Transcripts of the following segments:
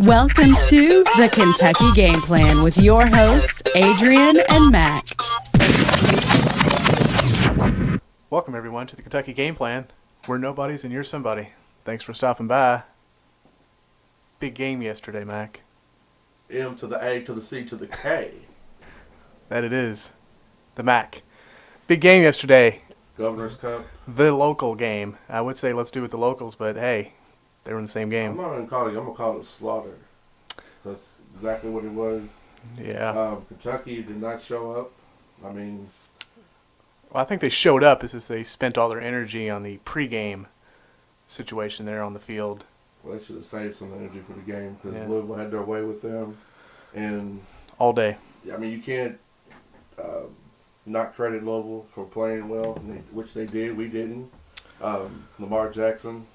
Welcome to the Kentucky Game Plan with your hosts, Adrian and Mac. Welcome, everyone, to the Kentucky Game Plan. We're nobodies and you're somebody. Thanks for stopping by. Big game yesterday, Mac. M to the A to the C to the K. That it is. The Mac. Big game yesterday. Governor's Cup. The local game. I would say let's do it with the locals, but hey, they were in the same I'm game. not going to call it. I'm going to call it a slaughter. That's exactly what it was. Yeah. Kentucky did not show up. I mean, Well, I think they showed up. It's just they spent all their energy on the pregame situation there on the field. well, they should have saved some energy for the game because Yeah. Louisville had their way with them. And, All day. I mean, you can't not credit Louisville for playing well, which they did. We didn't. Lamar Jackson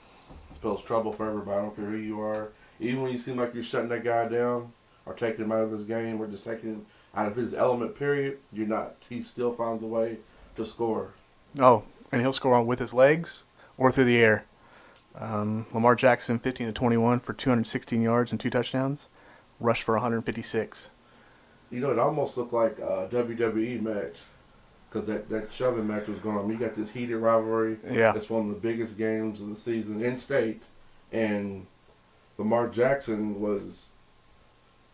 spells trouble for everybody. I don't care who you are. Even when you seem like you're shutting that guy down or taking him out of his game or just taking him out of his element, period, you're not. He still finds a way to score. Oh, and he'll score with his legs or through the air. Lamar Jackson, 15 to 21 for 216 yards and 2 touchdowns. Rushed for 156. You know, it almost looked like a WWE match because that shoving match was going on. You got this heated rivalry. Yeah. It's one of the biggest games of the season in state. And Lamar Jackson was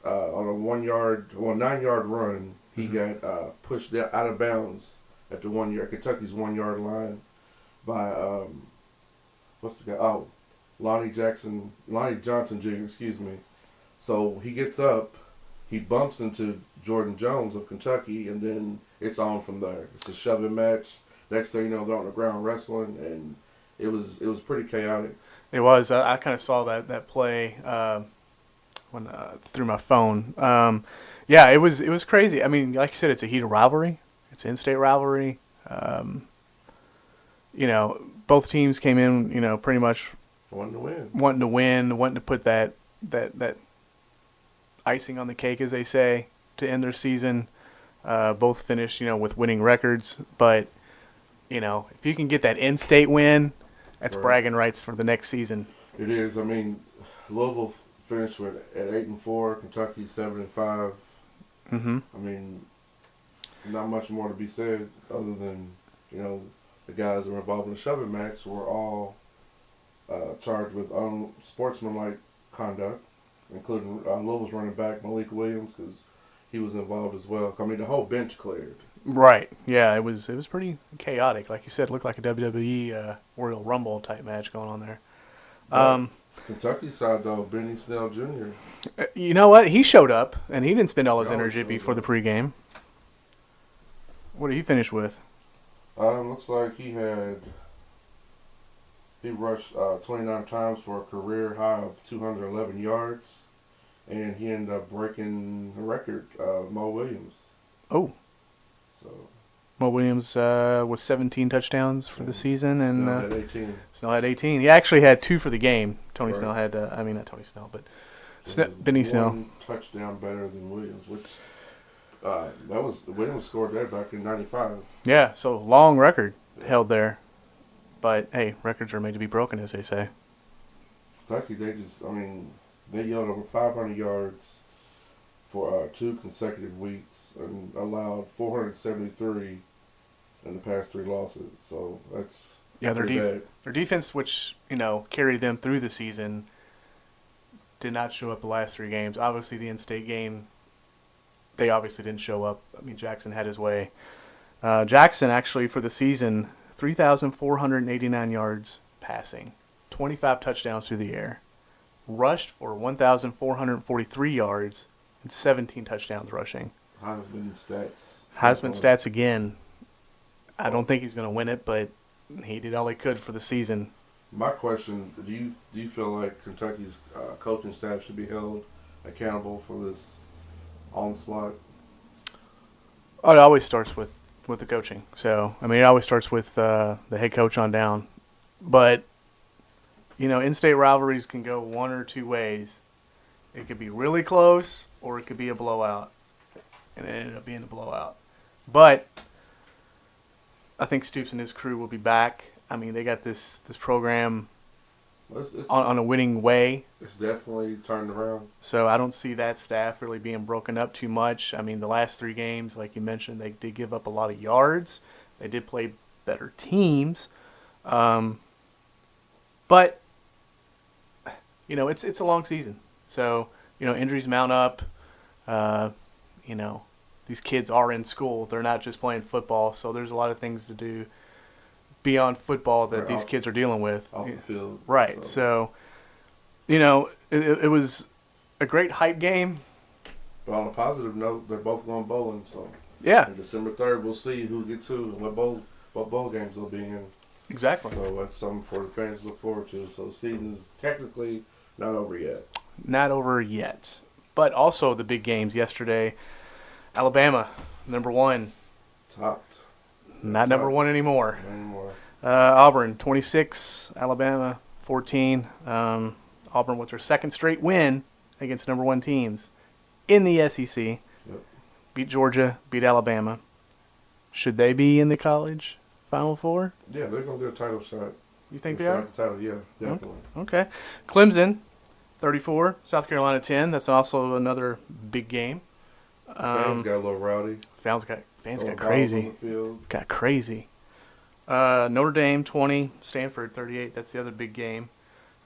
on a 9-yard run. He got pushed out of bounds at the Kentucky's 1 yard line by what's the guy? Oh, Lonnie Johnson Jr. Excuse me. So he gets up, he bumps into Jordan Jones of Kentucky, and then it's on from there. It's a shoving match. Next thing you know, they're on the ground wrestling, and it was pretty chaotic. It was. I kind of saw that play when through my phone. Yeah, it was crazy. I mean, like you said, it's a heated rivalry. It's an in-state rivalry. Both teams came in, pretty much Wanting wanting to put that icing on the cake, as they say, to end their season. Both finished, with winning records. But, if you can get that in-state win, that's Right. bragging rights for the next season. It is. I mean, Louisville finished at 8-4. Kentucky 7-5. Mm-hmm. I mean, not much more to be said other than the guys that were involved in the shoving match were all charged with unsportsmanlike conduct, including Louisville's running back Malik Williams because he was involved as well. I mean, the whole bench cleared. Right. Yeah, it was pretty chaotic. Like you said, it looked like a WWE Royal Rumble type match going on there. Kentucky side though, Benny Snell Jr. You know what? He showed up, and he didn't spend all his He always energy shows before the up. pregame. What did he finish with? Looks like he rushed 29 times for a career high of 211 yards, and he ended up breaking the record of Mo Williams. Oh, So Mo Williams was 17 touchdowns for the season, and Snell had 18. Snell had 18. He actually had 2 for the game. Tony Right. Snell had, not Tony Snell, but So Benny Snell. one touchdown better than Williams, which Williams scored that back in '95. Yeah, so long record held there. But, hey, records are made to be broken, as they say. Kentucky, they yelled over 500 yards for 2 consecutive weeks and allowed 473 in the past 3 losses. So that's Yeah, pretty bad. their defense, which, carried them through the season, did not show up the last 3 games. Obviously, the in-state game, they obviously didn't show up. I mean, Jackson had his way. Jackson, actually, for the season, 3,489 yards passing, 25 touchdowns through the air, rushed for 1,443 yards, and 17 touchdowns rushing. Heisman stats. Heisman stats again. I don't think he's going to win it, but he did all he could for the season. My question: do you feel like Kentucky's coaching staff should be held accountable for this onslaught? Oh, it always starts with the coaching. So, I mean, it always starts with the head coach on down. But, in-state rivalries can go one or two ways. It could be really close, or it could be a blowout. And it ended up being a blowout. But I think Stoops and his crew will be back. I mean, they got this program on a winning way. It's definitely turned around. So I don't see that staff really being broken up too much. I mean, the last 3 games, like you mentioned, they did give up a lot of yards. They did play better teams. But, you know, it's a long season. So, you know, injuries mount up. You know, these kids are in school. They're not just playing football. So there's a lot of things to do beyond football that these kids are dealing with. Off the field. Right. So you know, it was a great hype game. But on a positive note, they're both going bowling. So Yeah. on December 3rd, we'll see who gets who and what bowl games they'll be in. Exactly. So that's something for the fans to look forward to. So the season's technically not over yet. Not over yet. But also the big games yesterday. Alabama, number 1. Topped. Not number 1 anymore. Not anymore. Auburn, 26. Alabama, 14. Auburn with their second straight win against number 1 teams in the SEC. Yep. Beat Georgia, beat Alabama. Should they be in the college Final Four? Yeah, they're going to get a title shot. You think they are? The title, yeah, definitely. Okay. Clemson, 34. South Carolina, 10. That's also another big game. Fans got a little rowdy. Fans got Throwing balls crazy. on the field. Got crazy. Notre Dame, 20. Stanford, 38. That's the other big game.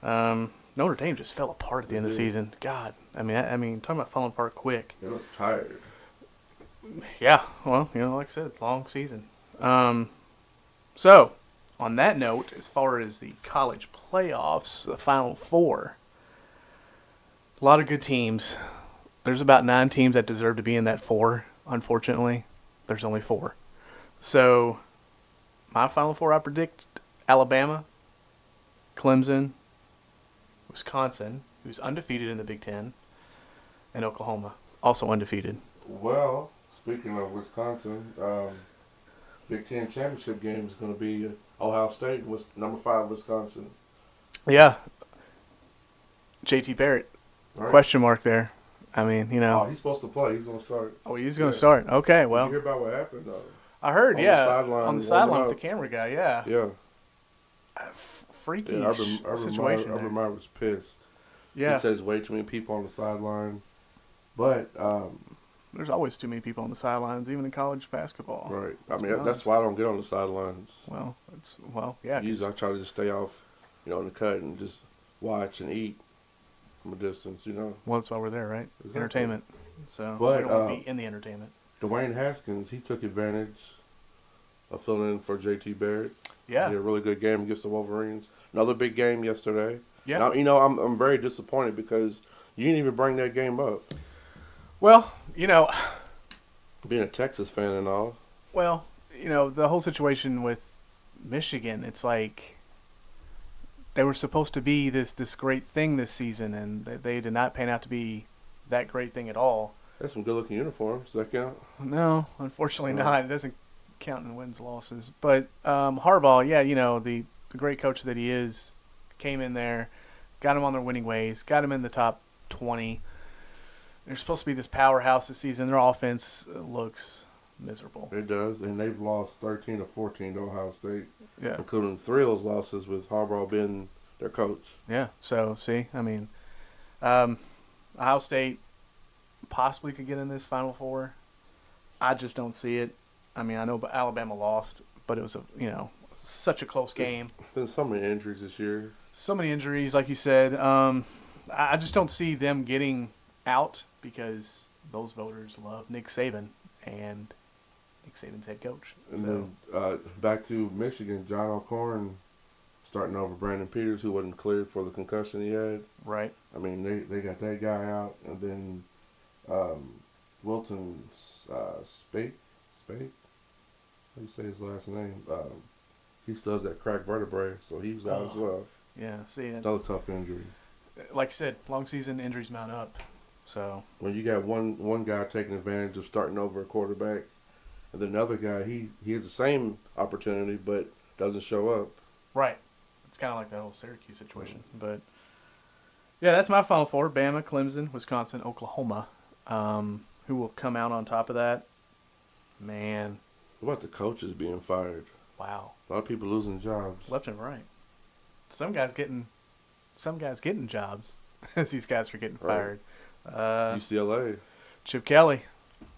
Notre Dame just fell apart at the end of the season. God, I mean, talking about falling apart quick. They look tired. Yeah, well, you know, like I said, long season. So, on that note, as far as the college playoffs, the Final Four, a lot of good teams. There's about 9 teams that deserve to be in that 4. Unfortunately, there's only 4. So, my Final Four, I predict Alabama, Clemson, Wisconsin, who's undefeated in the Big Ten, and Oklahoma, also undefeated. Well, speaking of Wisconsin, Big Ten championship game is going to be Ohio State was number 5 Wisconsin. Yeah. JT Barrett, Right? question mark there. I mean, you know. Oh, he's supposed to play. He's going to start. Oh, he's going to start. Okay, Did well. you hear about what happened though? I heard, on the yeah. sideline, On the warming sideline with up. the camera guy, yeah. Yeah. Freaky Yeah, situation Urban there. Meyer was pissed. Yeah. He says way too many people on the sideline. But, There's always too many people on the sidelines, even in college basketball. right. I Let's mean, be that's honest. why I don't get on the sidelines. Well, yeah. 'cause- Usually I try to just stay off, in the cut and just watch and eat from a distance, Well, that's why we're there, right? Exactly. Entertainment. So, But, we don't want to be in the entertainment. Dwayne Haskins, he took advantage of filling in for JT Barrett. Yeah. He had a really good game against the Wolverines. Another big game yesterday. Yeah. Now, I'm very disappointed because you didn't even bring that game up. Well, Being a Texas fan and all. the whole situation with Michigan, it's like they were supposed to be this great thing this season, and they did not pan out to be that great thing at all. That's some good-looking uniforms. Does that count? No, unfortunately Oh. not. It doesn't count in wins, losses. But Harbaugh, yeah, the great coach that he is, came in there, got him on their winning ways, got him in the top 20. They're supposed to be this powerhouse this season. Their offense looks miserable. It does, and they've lost 13 or 14 to Ohio State, Yeah. including 3 of those losses with Harbaugh being their coach. Yeah. So, see, I mean, Ohio State possibly could get in this Final Four. I just don't see it. I mean, I know Alabama lost, but it was such a close game. Been so many injuries this year. So many injuries, like you said. I just don't see them getting out because those voters love Nick Saban and Nick Saban's head coach. And So, then back to Michigan, John O'Corn starting over Brandon Peters, who wasn't cleared for the concussion he had. right. I mean, they got that guy out, and then Wilton Spake. How do you say his last name? He still has that cracked vertebrae, so he was out as well. Yeah. See, That was a tough injury. like I said, long season injuries mount up. So, When you got one guy taking advantage of starting over a quarterback, and then another guy, he has the same opportunity but doesn't show up. right. It's kind of like that whole Syracuse situation. But, yeah, that's my Final Four. Bama, Clemson, Wisconsin, Oklahoma. Who will come out on top of that? Man, What about the coaches being fired? wow. A lot of people losing jobs. Left and right. Some guys getting some guys getting jobs as these guys are getting Right. fired. UCLA. Chip Kelly,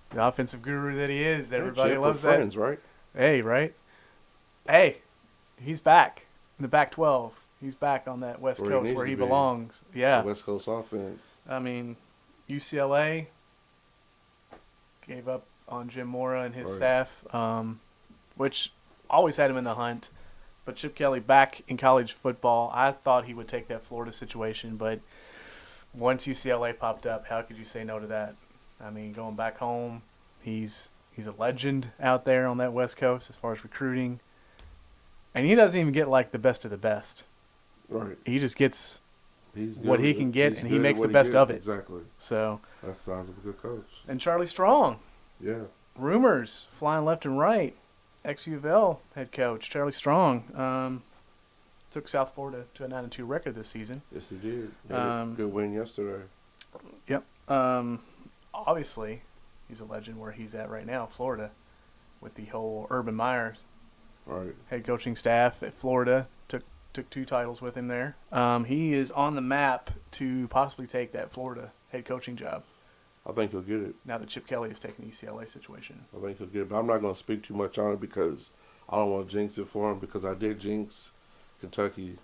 the offensive guru that he is. Everybody Chip, loves we're that. friends, right? Hey, right? Hey, he's back in the Pac-12. He's back on that West Where he Coast needs where to he be. belongs. Yeah. The West Coast offense. I mean, UCLA gave up on Jim Mora and his Right. staff, which always had him in the hunt. But Chip Kelly back in college football, I thought he would take that Florida situation, but once UCLA popped up, how could you say no to that? I mean, going back home, he's a legend out there on that West Coast as far as recruiting. And he doesn't even get like the best of the best. Right. He just gets He's what good he at- can get, he's and he good at makes what the best gets. of it. Exactly. so. That sounds like a good coach. And Charlie Strong, Yeah. rumors flying left and right. Ex-U of L head coach Charlie Strong took South Florida to a 9-2 record this season. Yes, he did. He had a good win yesterday. Yep. Obviously, he's a legend where he's at right now, Florida, with the whole Urban Meyer Right. head coaching staff at Florida. Took 2 titles with him there. He is on the map to possibly take that Florida head coaching job I think he'll get it. now that Chip Kelly is taking the UCLA situation. I think he'll get it. But I'm not going to speak too much on it because I don't want to jinx it for him because I did jinx Kentucky.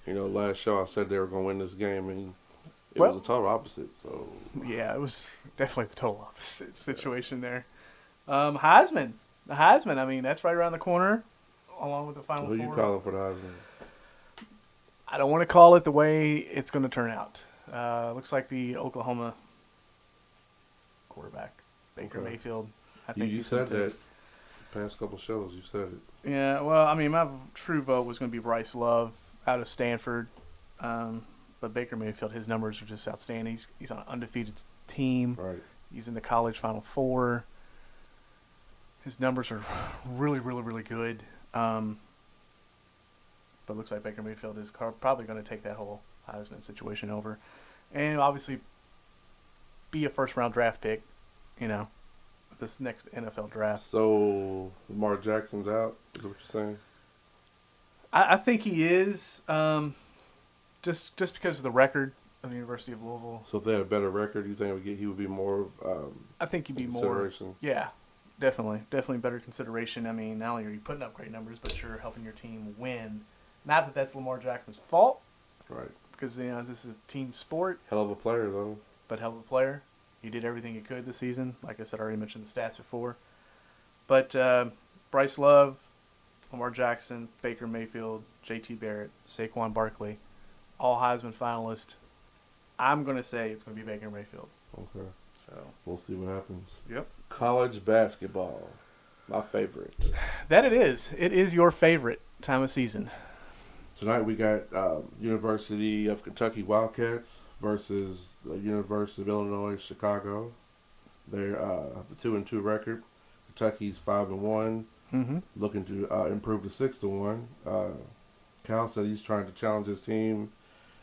You know, last show I said they were going to win this game, and it Well- was a total opposite. So, Yeah, it was definitely the total opposite situation there. Heisman. The Heisman, I mean, that's right around the corner, along with the Final who Four. you calling for the Heisman? I don't want to call it the way it's going to turn out. Looks like the Oklahoma quarterback, Baker Okay. Mayfield. I You he's said going to- that past couple shows. You said it. Yeah, well, I mean, my true vote was going to be Bryce Love out of Stanford. But Baker Mayfield, his numbers are just outstanding. He's on an undefeated team. Right. He's in the college Final Four. His numbers are really, really, really good. But it looks like Baker Mayfield is probably going to take that whole Heisman situation over. And obviously be a first-round draft pick, this next NFL draft. So, Lamar Jackson's out? Is that what you're saying? I think he is, just because of the record of the University of Louisville. So, if they had a better record, you think he would be more I think he'd be more. consideration? Yeah, definitely better consideration. I mean, not only are you putting up great numbers, but you're helping your team win. Not that that's Lamar Jackson's fault, Right. because this is a team sport, Hell of a player, though. but hell of a player. He did everything he could this season. Like I said, I already mentioned the stats before. But Bryce Love, Lamar Jackson, Baker Mayfield, J.T. Barrett, Saquon Barkley, all Heisman finalists. I'm going to say it's going to be Baker Mayfield. Okay. So, We'll see what happens. yep. College basketball. My favorite. That it is. It is your favorite time of season. Tonight we got University of Kentucky Wildcats versus the University of Illinois Chicago. They're a 2-2 record. Kentucky's 5-1, Mm-hmm. looking to improve to 6-1. Cal said he's trying to challenge his team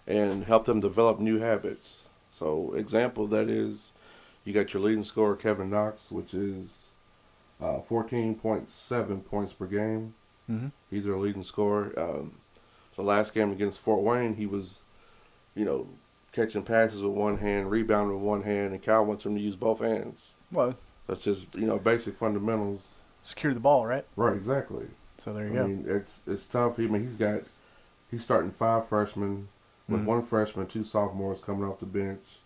and help them develop new habits. So, example of that is you got your leading scorer Kevin Knox, which is 14.7 points per game. Mm-hmm. He's their leading scorer. So last game against Fort Wayne, he was, catching passes with one hand, rebounding with one hand, and Cal wants him to use both hands. Well, That's just, basic fundamentals. secure the ball, right? Right, exactly. So there you I go. mean, it's tough. He's starting 5 freshmen with Mhm. 1 freshman, 2 sophomores coming off the bench.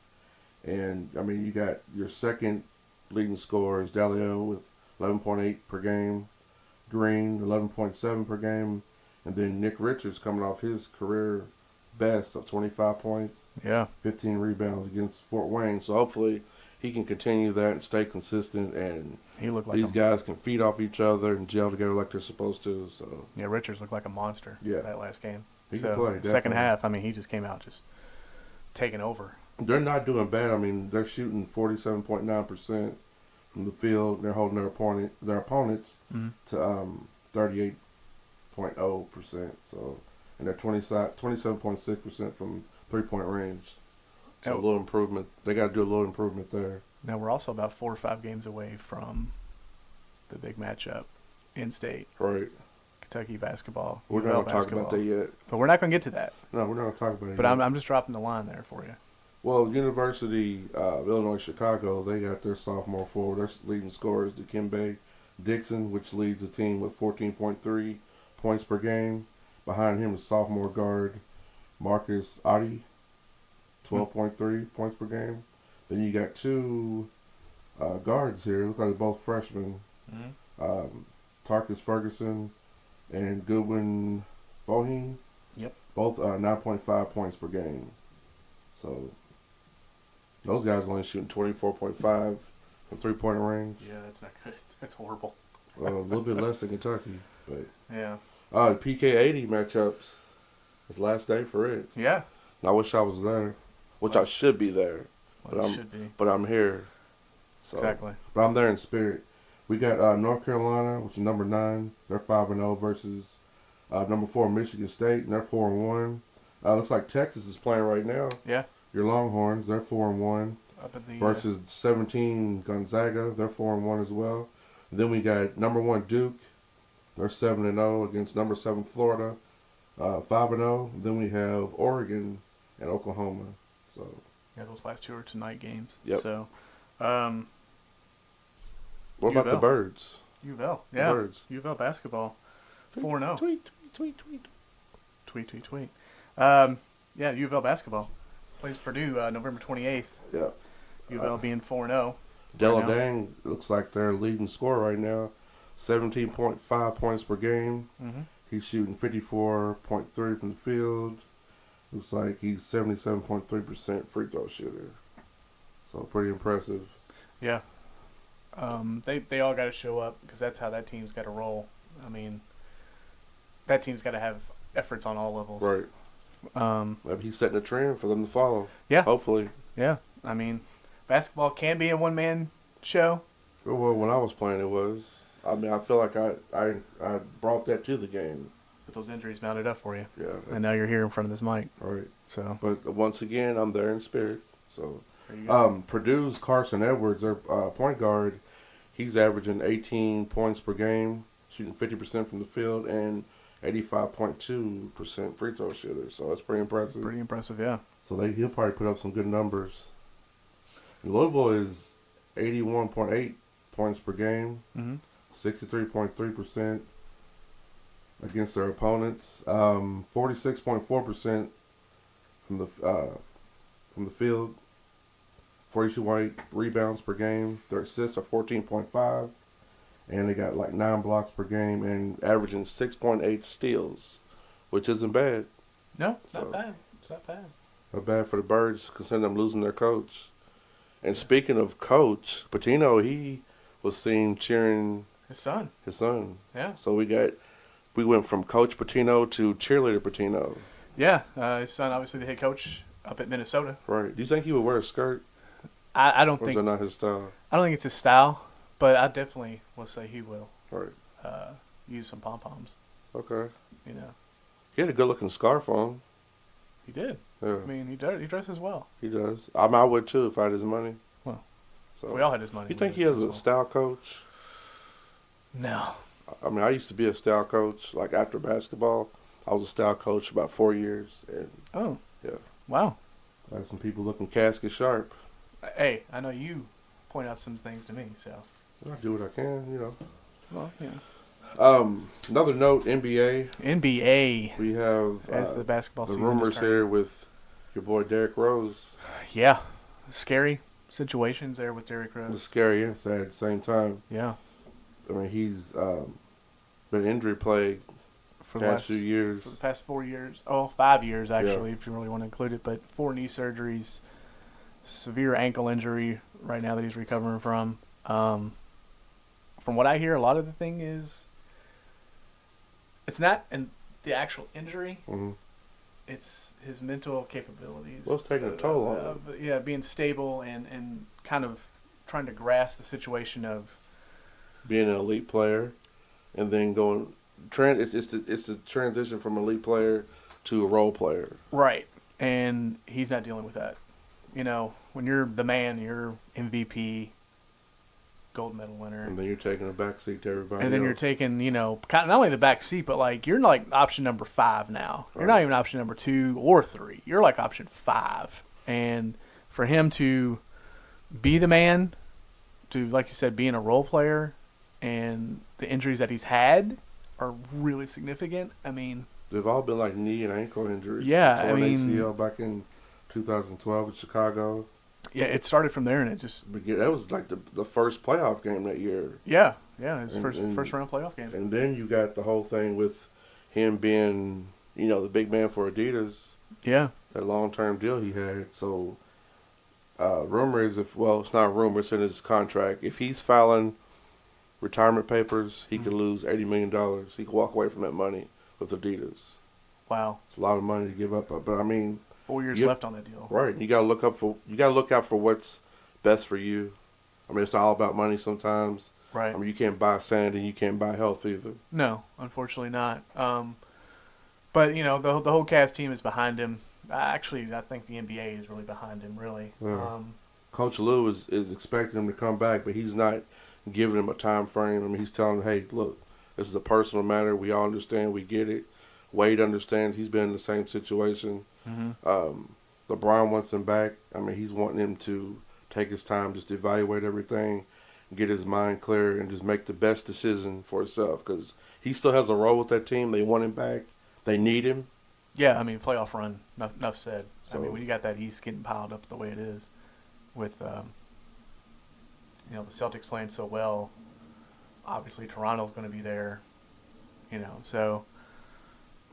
And, you got your second leading scorer is Dalio with 11.8 per game, Green 11.7 per game, and then Nick Richards coming off his career best of 25 points, Yeah. 15 rebounds against Fort Wayne. So hopefully he can continue that and stay consistent, and He looked like these guys can feed off each other and gel together like they're supposed to. So Yeah, Richards looked like a monster that last game. He can play, Second definitely. half, he just came out just taking over. they're not doing bad. They're shooting 47.9% from the field. They're holding their opponents Mm-hmm. to 38.0%. So, and they're 27.6% from 3-point range. So Oh. a little improvement. They got to do a little improvement there. Now we're also about 4 or 5 games away from the big matchup in state. Right. Kentucky basketball. We're U not of L going to talk about that basketball. yet. But we're not going to get to that. No, we're not going to talk about it But yet. I'm just dropping the line there for you. Well, University of Illinois Chicago, they got their sophomore forward. Their leading scorer is Dikembe Dixon, which leads the team with 14.3 points per game. Behind him is sophomore guard Marcus Adi, 12.3 points per game. Then you got two guards here. Look like they're both freshmen. Tarkus Ferguson and Goodwin Boheen. Yep. Both 9.5 points per game. So those guys are only shooting 24.5 from three-point range. Yeah, that's not good. That's horrible. A little bit less than Kentucky. But Yeah. PK80 matchups. It's last day for it. Yeah. I wish I was there. Which I should be there. Well, it should be. But I'm here. So, Exactly. But I'm there in spirit. We got North Carolina, which is number 9. They're 5-0 versus number 4 Michigan State, and they're 4-1. Looks like Texas is playing right now. Yeah. Your Longhorns, they're 4-1 Up at the versus 17 Gonzaga. They're 4-1 as well. Then we got number 1 Duke. They're 7-0 against number 7 Florida, 5-0. Then we have Oregon and Oklahoma. So yeah, those last two are tonight games. Yep. So, what about the UofL. Birds? U of L. The Yeah. Birds. U of L basketball. 4-0. Tweet. Tweet. Yeah, U of L basketball plays Purdue November 28th. Yeah. U of L being 4-0. Della right now. Dang looks like their leading scorer right now, 17.5 points per game. Mm-hmm. He's shooting 54.3 from the field. Looks like he's 77.3% free throw shooter. So pretty impressive. Yeah. They all got to show up because that's how that team's got to roll. I mean, that team's got to have efforts on all levels. Right. Maybe he's setting a trend for them to follow. Yeah. Hopefully. Yeah. I mean, basketball can be a one-man show. Well, when I was playing, it was. I mean, I feel like I brought that to the game. But those injuries mounted up for you. Yeah. And now you're here in front of this mic. All right. So But once again, I'm there in spirit. So. there you go. Purdue's Carson Edwards, their point guard, he's averaging 18 points per game, shooting 50% from the field, and 85.2% free throw shooter. So that's pretty impressive. Pretty impressive, yeah. So he'll probably put up some good numbers. Louisville is 81.8 points per game, Mm-hmm. 63.3% against their opponents, 46.4% from the field. 42 rebounds per game. Their assists are 14.5. And they got like 9 blocks per game and averaging 6.8 steals, which isn't bad. No, it's So- not bad. It's not bad. Not bad for the Birds, considering them losing their coach. And speaking of coach, Patino, he was seen cheering His son. his son. Yeah. So we went from Coach Patino to Cheerleader Patino. Yeah. His son, obviously the head coach up at Minnesota. Right. Do you think he would wear a skirt? I don't Or is think that not his style? I don't think it's his style, but I definitely will say he will Right. use some pom poms. Okay. You know, He had a good looking scarf on. he did. Yeah, I mean, he dresses well. he does. I would too if I had his money. Well, So if we all had his money. you we think would he has as a well. style coach? No. I mean, I used to be a style coach. Like after basketball, I was a style coach about 4 years, and Oh. Yeah. Wow. I had some people looking casket sharp. Hey, I know you point out some things to me, so. I do what I can, you know. Well, yeah. Another note, NBA. NBA We have as the basketball the season rumors is starting. here with your boy Derrick Rose. Yeah. Scary situations there with Derrick It's Rose. scary and sad at the same time. Yeah. I mean, he's been injury plagued For the the past few years. For the past 4 years. Oh, 5 years, actually, if you really want to include it. But 4 knee surgeries, severe ankle injury right now that he's recovering from. From what I hear, a lot of the thing is it's not in the actual injury. Mhm. It's his mental capabilities. Well, it's taking a toll on him. Yeah, being stable and kind of trying to grasp the situation of Being an elite player, and then going it's the transition from elite player to a role player. right, and he's not dealing with that. You know, when you're the man, you're MVP. gold medal winner. And then you're taking a backseat to everybody And then you're else. taking, not only the back seat, but like you're like option number 5 now. You're not Right. even option number 2 or 3. You're like option 5. And for him to be the man, to like you said, being a role player, and the injuries that he's had are really significant. I mean, They've all been like knee and ankle injuries. Yeah, I Torn mean- ACL back in 2012 in Chicago. yeah, it started from there, and it just But yeah, that was like the first playoff game that year. yeah, his And- first round playoff game. And then you got the whole thing with him being, the big man for Adidas, Yeah, that long-term deal he had. So, rumor is it's not rumor, it's in his contract. If he's filing retirement papers, he could lose $80 million. He could walk away from that money with Adidas. wow, It's a lot of money to give up. But I mean, 4 years Yep. left on that deal. right? You gotta look out for what's best for you. I mean, it's all about money sometimes. Right. I mean, you can't buy sand and you can't buy health either. No, unfortunately not. But the whole Cavs team is behind him. Actually, I think the NBA is really behind him. Really. Yeah. Coach Lou is expecting him to come back, but he's not giving him a time frame. I mean, he's telling him, hey, look, this is a personal matter. We all understand. We get it. Wade understands. He's been in the same situation. Mm-hmm. LeBron wants him back. I mean, he's wanting him to take his time, just evaluate everything, get his mind clear, and just make the best decision for himself. Because he still has a role with that team. They want him back. They need him. Yeah, I mean, playoff run. Enough said. I So- mean, when you got that East getting piled up the way it is, with the Celtics playing so well, obviously Toronto's going to be there. So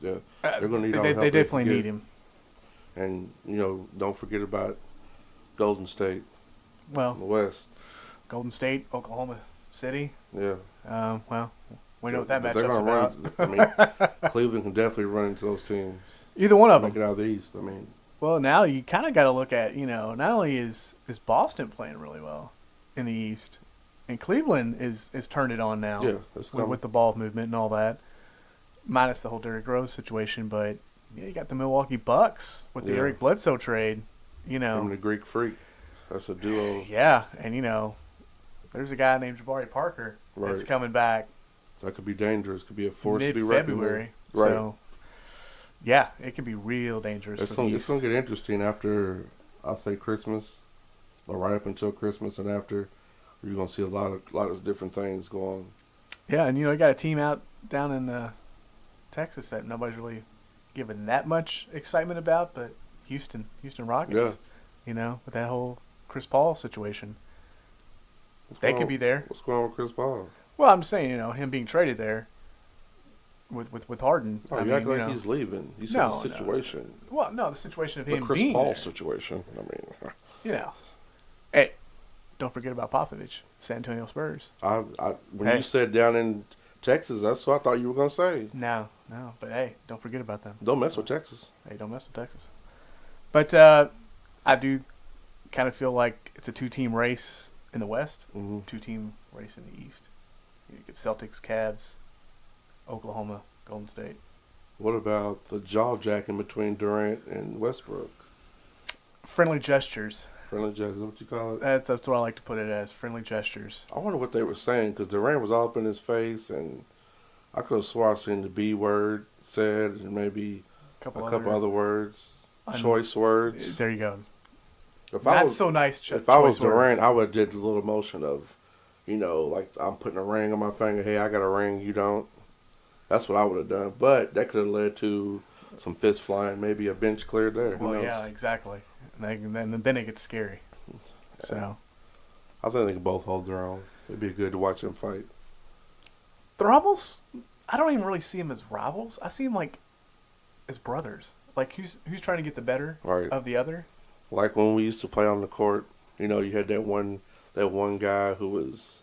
Yeah, they're going to need all the they help they definitely can need get. him. And, don't forget about Golden State in the Well, West. Golden State, Oklahoma City. Yeah. Well, we know what that But they're matchup's gonna about. run. I mean, Cleveland can definitely run into those teams. Either one of Make them. it out of the East. I mean, Well, now you kind of got to look at, not only is Boston playing really well in the East, and Cleveland is turned it on now yeah, that's with the ball movement and all that, minus the whole Derrick Rose situation. But you got the Milwaukee Bucks with the Yeah. Eric Bledsoe trade, him and the Greek Freak. That's a duo. Yeah, and there's a guy named Jabari Parker that's Right. coming back That could be dangerous. Could be a force to be reckoned with. mid-February. Right. So, yeah, it could be real dangerous It's for the gonna East. get interesting after, I'll say, Christmas, or right up until Christmas and after. You're gonna see a lot of different things go on. Yeah, and you got a team out down in Texas that nobody's really given that much excitement about, but Houston Rockets. With that whole Chris Paul situation, they could be there. What's going on with Chris Paul? Well, I'm saying him being traded there with Harden. Oh, I you act mean, like he's leaving. You said No, the no. situation. Well, no, the situation of The him Chris being Paul there. situation. I mean, Hey, don't forget about Popovich, San Antonio Spurs. when Hey. you said down in Texas, that's what I thought you were gonna say. No, but hey, don't forget about them. Don't mess with Texas. Hey, don't mess with Texas. But I do kind of feel like it's a two-team race in the West, Mhm. two-team race in the East. You get Celtics, Cavs, Oklahoma, Golden State. What about the jaw jacking between Durant and Westbrook? Friendly gestures. Friendly jazz, is that what you call it? That's what I like to put it as, friendly gestures. I wonder what they were saying because Durant was all up in his face, and I could have swore I seen the B word said, and maybe a couple other words, choice words. There you go. If Not so nice. if I was choice words. Durant, I would have did the little motion of, like I'm putting a ring on my finger. Hey, I got a ring, you don't. That's what I would have done. But that could have led to some fists flying, maybe a bench cleared there. Who Well, knows? yeah, exactly. And then it gets scary. So I think they can both hold their own. It'd be good to watch them fight. the rivals, I don't even really see them as rivals. I see them like as brothers. Like who's trying to get the better Right. of the other. Like when we used to play on the court, you had that one guy who was,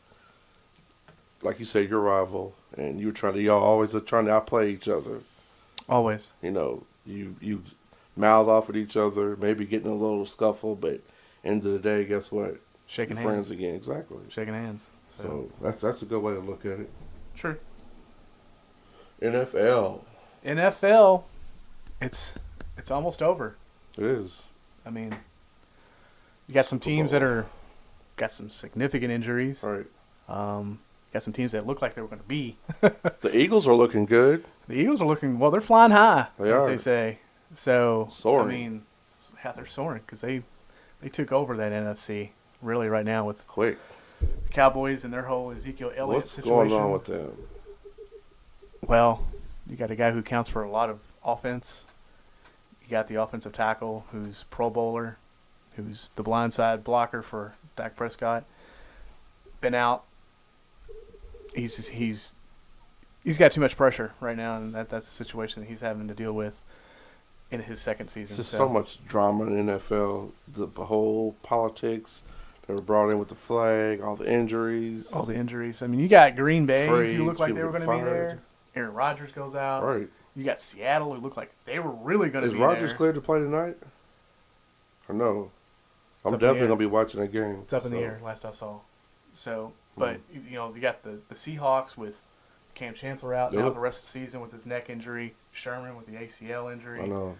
like you said, your rival, and y'all always are trying to outplay each other. Always. You mouth off at each other, maybe getting a little scuffle, but end of the day, guess what? Shaking You're hands. friends again. Exactly. Shaking hands. So that's a good way to look at it. True. NFL, NFL, it's almost over. it is. I mean, you got some Super teams Bowl. that got some significant injuries. All right. Got some teams that look like they were going to be. The Eagles are looking good. The Eagles are looking, well, they're flying high, They as are. they say. So, Soaring. I mean, yeah, they're soaring because they took over that NFC really right now with Quick. the Cowboys and their whole Ezekiel Elliott What's situation. going on with them? Well, you got a guy who counts for a lot of offense. You got the offensive tackle who's Pro Bowler, who's the blindside blocker for Dak Prescott. Been out. He's got too much pressure right now, and that's the situation that he's having to deal with in his second season. There's so much drama in the NFL. The whole politics that were brought in with the flag, all the injuries. All the injuries. I mean, you got Green Bay, Trades, who looked like they people were going to be fired. there. Aaron Rodgers goes out. Right. You got Seattle, who looked like they were really going to Is be Rodgers there. cleared to play tonight? Or no? It's I'm up in the definitely air. going to be watching that game. It's up in the so. air, last I saw. So, but, you know, you got the Seahawks with Cam Chancellor out now Yep. the rest of the season with his neck injury. Sherman with the ACL injury. I know.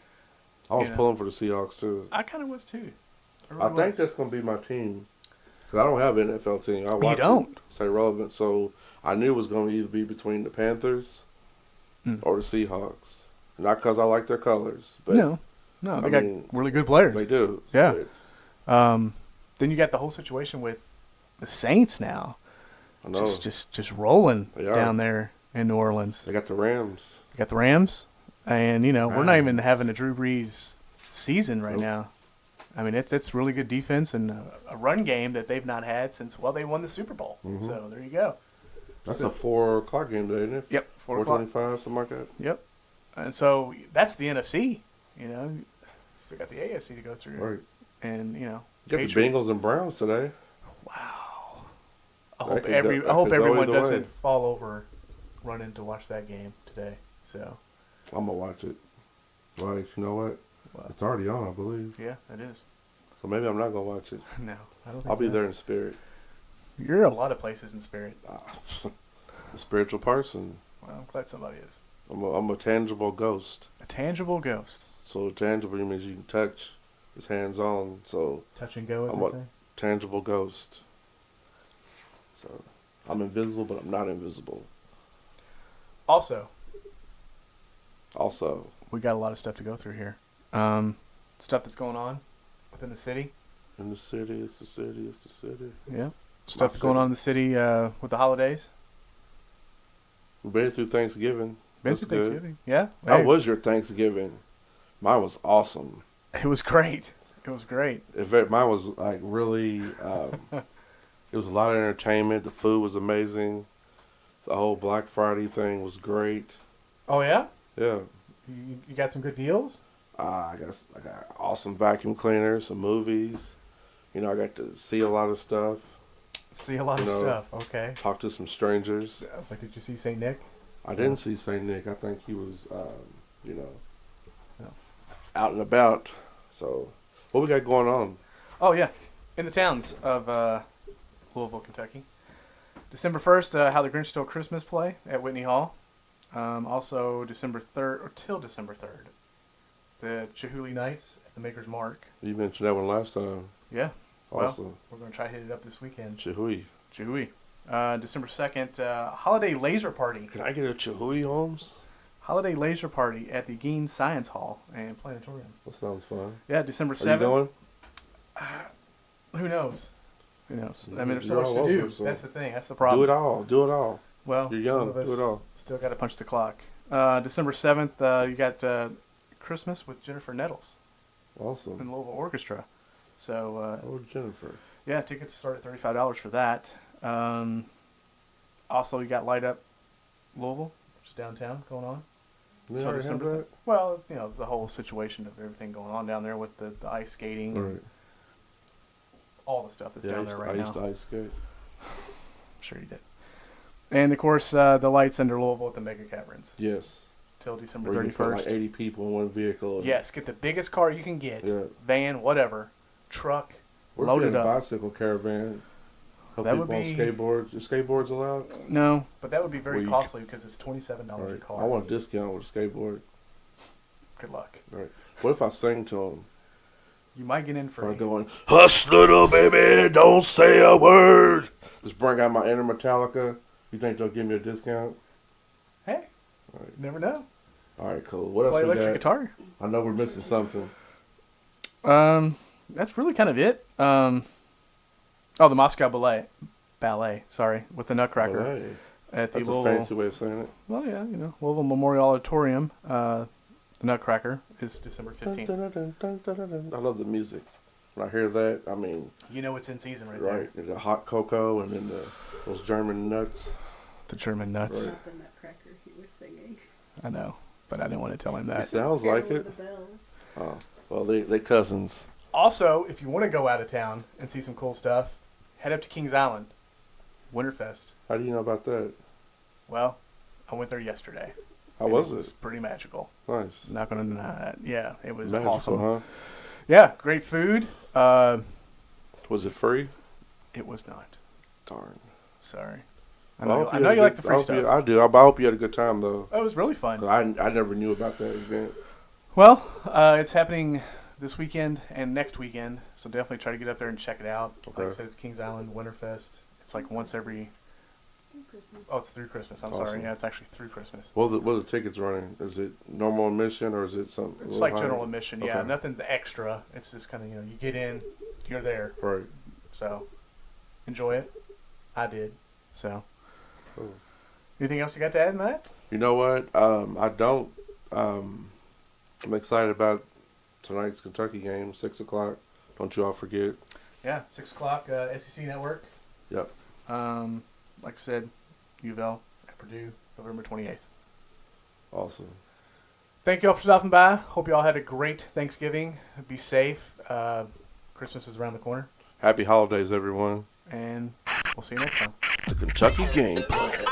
I was You know. pulling for the Seahawks, too. I kind of was, too. I really think was. that's going to be my team. Because I don't have an NFL team. I watch don't? it, stay relevant. So I knew it was going to either be between the Panthers or the Seahawks. Not because I like their colors. But No, they I got mean, really good players. They do. Yeah. But Then you got the whole situation with the Saints now. I know. Just rolling They are. down there in New Orleans. They got the Rams. You got the Rams, and you know we're not even Rams. having a Drew Brees season right Nope. now. I mean it's really good defense and a run game that they've not had since they won the Super Bowl. Mhm. So there you go. That's a 4 o'clock game today, isn't it? Yep, 4 o'clock. 4:25, something like that. Yep, and so that's the NFC. You know, still got the AFC to go through, Right. and you know You got Patriots. the Bengals and Browns today. I That hope could go- that I could hope go everyone either doesn't way. fall over running to watch that game today. So I'm going to watch it. Like, you know what? Wow. It's already on, I believe. yeah, it is. So maybe I'm not going to watch it. No, I don't think I'll be so. there in spirit. You're a lot of places in spirit. I'm a spiritual person. Well, I'm glad somebody is. I'm a tangible ghost. A tangible ghost. So tangible means you can touch. It's hands on. So Touch and go, as I'm they a say. tangible ghost. So I'm invisible, but I'm not invisible. Also, Also, we got a lot of stuff to go through here. Stuff that's going on within the city. in the city, it's the city, it's the city. Yeah. Stuff that's city. going on in the city with the holidays. We've been through Thanksgiving. Been That's through good. Thanksgiving. Yeah. How Hey, was your Thanksgiving? Mine was awesome. it was great. It was great. Mine was like really. It was a lot of entertainment. The food was amazing. The whole Black Friday thing was great. Oh, yeah? Yeah, You got some good deals? I got awesome vacuum cleaners, some movies. You know, I got to see a lot of stuff. See a lot of You know, stuff. Okay. Talk to some strangers. I was like, did you see St. Nick? I didn't see Saint Nick. I think he was, you know, No. out and about. So, what we got going on? Oh, yeah. In the towns of Louisville, Kentucky. December 1st, How the Grinch Stole Christmas play at Whitney Hall. Also, December 3rd, or till December 3rd, the Chihuly Nights at the Maker's Mark. You mentioned that one last time. Yeah. Well, Awesome. we're going to try to hit it up this weekend. Chihui. Chihuly. December 2nd, Holiday Laser Party. Can I get a Chihui, Holmes? Holiday Laser Party at the Gein Science Hall and Planetarium. That sounds fun. Yeah, December Are you 7th. going? Who knows? Who knows? I mean, there's so You're much all to do. over, so- That's the thing. That's the Do problem. it all. Do it all. Well, You're some young. of us Do it all. still got to punch the clock. December 7th, you got Christmas with Jennifer Nettles and Awesome. Louisville Orchestra. So, Oh, Jennifer. yeah, tickets start at $35 for that. Also, you got Light Up Louisville, which is downtown, going on. You Till already have December that? Well, it's, you know, it's the whole situation of everything going on down there with the ice skating and Right. all the stuff that's Yeah, down there right I used now. to ice skate. I'm sure you did. And, of course, the lights under Louisville at the Mega Caverns Yes. till December Where you put 31st. like 80 people in one vehicle. and- Yes, get the biggest car you can get, Yeah. van, whatever, truck, What if load you it had a up. bicycle caravan? Help That people would on be- skateboards. Are skateboards allowed? No, but that would be very Well, you costly because it's $27 a Right. car. I want a discount with a skateboard. Good luck. Right. What if I sing to them? You might get in Or free. going, hush, little baby, don't say a word. Just bring out my inner Metallica. You think they'll give me a discount? Hey, Right. never know. All right, cool. What else Play we electric got? guitar. I know we're missing something. That's really kind of it. The Moscow Ballet. Sorry, with the Nutcracker Well, hey, at the that's a Louisville. fancy way of saying it. Well, yeah, Louisville Memorial Auditorium. The Nutcracker is December Dun, 15th. dun, dun, dun, dun, dun, dun. I love the music. When I hear that, I mean, You know it's in season right right, the hot cocoa and then those German nuts. there. The German nuts. Right. Not the Nutcracker he was singing. I know, but I didn't want to tell him It that. sounds Carol like of it. the Bells. Oh, well, they cousins. Also, if you want to go out of town and see some cool stuff, head up to Kings Island, Winterfest. How do you know about that? Well, I went there yesterday. How and was It was it? pretty magical. Nice. Not going to deny that. Yeah, it was Magical, awesome. huh? Yeah, great food. Was it free? It was not. Darn. Sorry. I Well, know, hope I you know had you a like the good- free I hope you- stuff. I do. I hope you had a good time, though. Oh, it was really fun. 'Cause I never knew about that event. Well, it's happening this weekend and next weekend, so definitely try to get up there and check it out. Like I Okay. said, it's Kings Island Winterfest. It's like once every. Christmas. Oh, it's through Christmas. I'm Awesome. sorry. Yeah, it's actually through Christmas. What are the tickets running? Is it normal admission or is it something? a It's little like higher? general admission. Yeah, Okay. nothing's extra. It's just kind of you get in, you're there. Right. So enjoy it. I did. So. Cool. Anything else you got to add, Matt? You know what? I don't. I'm excited about tonight's Kentucky game, 6:00. Don't you all forget. Yeah, 6:00, SEC Network. Yep. Like I said, U of L at Purdue, November 28th. Awesome. Thank you all for stopping by. Hope you all had a great Thanksgiving. Be safe. Christmas is around the corner. Happy holidays, everyone. And we'll see you next time. The Kentucky Game Plan.